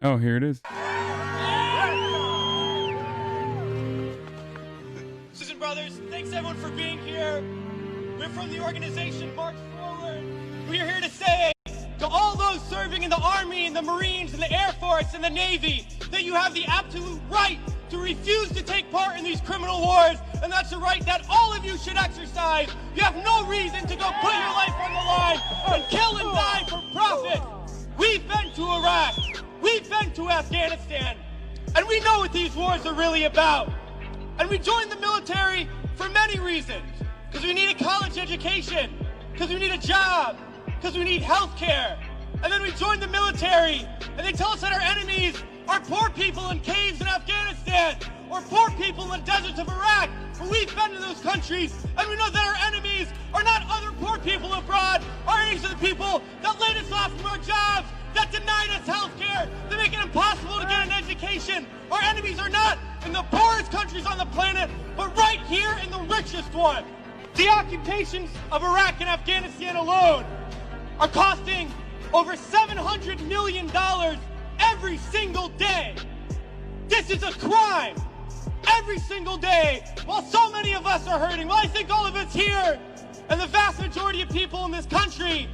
not. Oh, here it is. Sisters and brothers, thanks everyone for being here. We're from the organization March Forward. We are here to say to all those serving in the Army and the Marines and the Air Force and the Navy that you have the absolute right to refuse to take part in these criminal wars, and that's a right that all of you should exercise. You have no reason to go put your life on the line and kill and die for profit. We've been to Iraq, we've been to Afghanistan, and we know what these wars are really about. And we joined the military for many reasons. Because we need a college education, because we need a job, because we need health care. And then we joined the military, and they tell us that our enemies are poor people in caves in Afghanistan, or poor people in the deserts of Iraq. But we've been to those countries, and we know that our enemies are not other poor people abroad. Our enemies are the people that laid us off from our jobs, that denied us health care, that make it impossible to get an education. Our enemies are not in the poorest countries on the planet, but right here in the richest one. The occupations of Iraq and Afghanistan alone are costing over $700 million every single day. This is a crime every single day, while so many of us are hurting. Well, I think all of us here and the vast majority of people in this country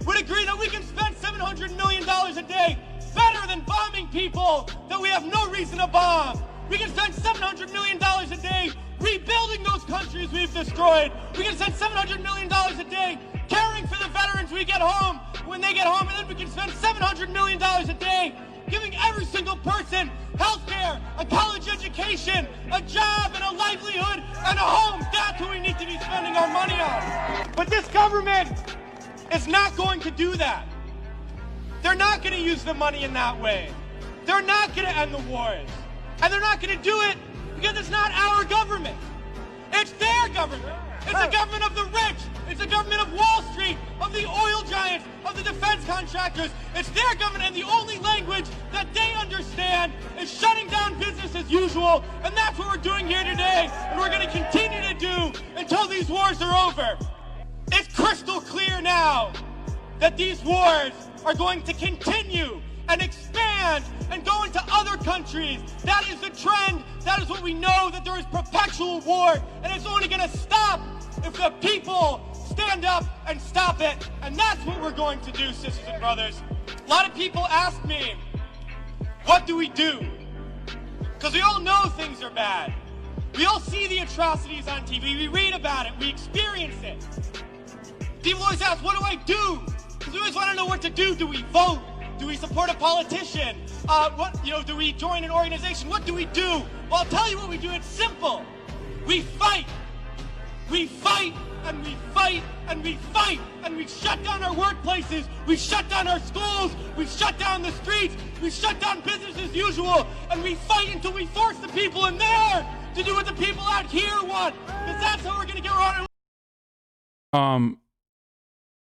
would agree that we can spend $700 million a day better than bombing people that we have no reason to bomb. We can spend $700 million a day rebuilding those countries we've destroyed. We can spend $700 million a day caring for the veterans we get home when they get home. And then we can spend $700 million a day giving every single person health care, a college education, a job, and a livelihood, and a home. That's what we need to be spending our money on. But this government is not going to do that. They're not going to use the money in that way. They're not going to end the wars. And they're not going to do it because it's not our government. It's their government. It's the government of the rich. It's the government of Wall Street, of the oil giants, of the defense contractors. It's their government, and the only language that they understand is shutting down business as usual. And that's what we're doing here today, and we're going to continue to do until these wars are over. It's crystal clear now that these wars are going to continue and expand and go into other countries. That is the trend. That is what we know, that there is perpetual war, and it's only going to stop if the people stand up and stop it. And that's what we're going to do, sisters and brothers. A lot of people ask me, what do we do? Because we all know things are bad. We all see the atrocities on TV. We read about it. We experience it. People always ask, what do I do? Because we always want to know what to do. Do we vote? Do we support a politician? Do we join an organization? What do we do? Well, I'll tell you what we do. It's simple. We fight. We fight, and we fight, and we fight, and we shut down our workplaces. We shut down our schools. We shut down the streets. We shut down business as usual, and we fight until we force the people in there to do what the people out here want, because that's how we're going to get around.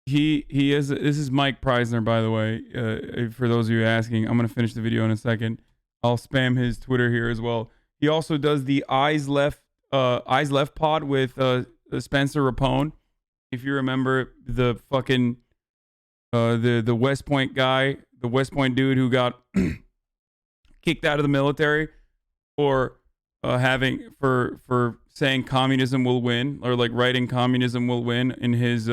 He is. This is Mike Preisner, by the way. For those of you asking, I'm gonna finish the video in a second. I'll spam his Twitter here as well. He also does the Eyes Left pod with Spencer Rapone. If you remember the fucking the West Point guy, the West Point dude who got kicked out of the military for saying communism will win, or like writing communism will win in his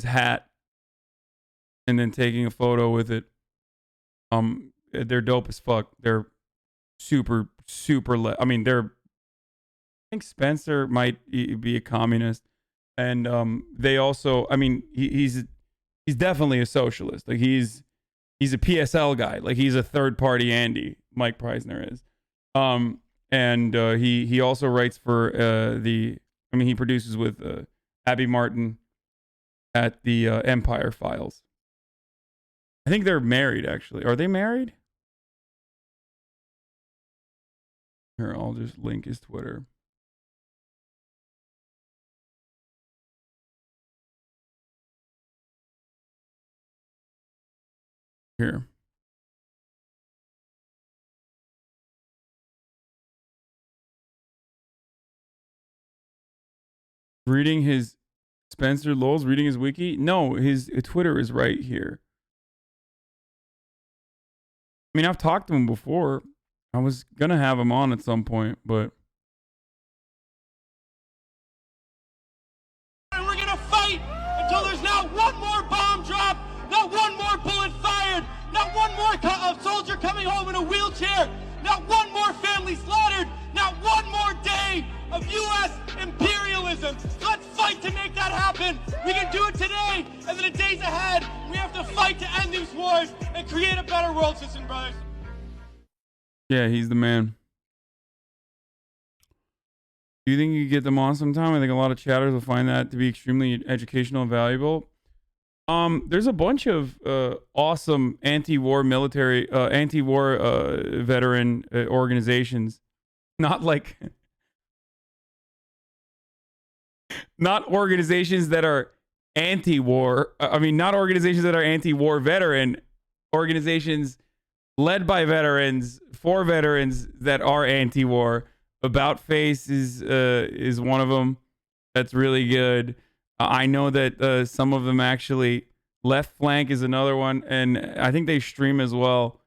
hat and then taking a photo with it. They're dope as fuck. They're super I think Spencer might be a communist, and they also, he's definitely a socialist. Like he's a PSL guy. Like he's a third party Andy. Mike Preisner is. And he also writes for he produces with Abby Martin at the Empire Files. I think they're married, actually. Are they married? Here, I'll just link his Twitter. Here. Reading his Spencer Lowell's reading his wiki? No, his Twitter is right here. I mean, I've talked to him before. I was gonna have him on at some point, but And we're gonna fight until there's not one more bomb drop, not one more bullet fired, not one more soldier coming home in a wheelchair, not one more family slaughtered, not one more day of U.S. imperialism. Let's fight to make that happen. We can do it today, and in the days ahead, we have to fight to end these wars and create a better world system, brothers. yeah, he's the man. Do you think you could get them on sometime? I think a lot of chatters will find that to be extremely educational and valuable. There's a bunch of awesome anti-war military, anti-war veteran organizations. Not like, not organizations that are anti-war. I mean, not organizations that are anti-war veteran. Organizations led by veterans for veterans that are anti-war. About Face is one of them. That's really good. I know that some of them actually. Left Flank is another one, and I think they stream as well.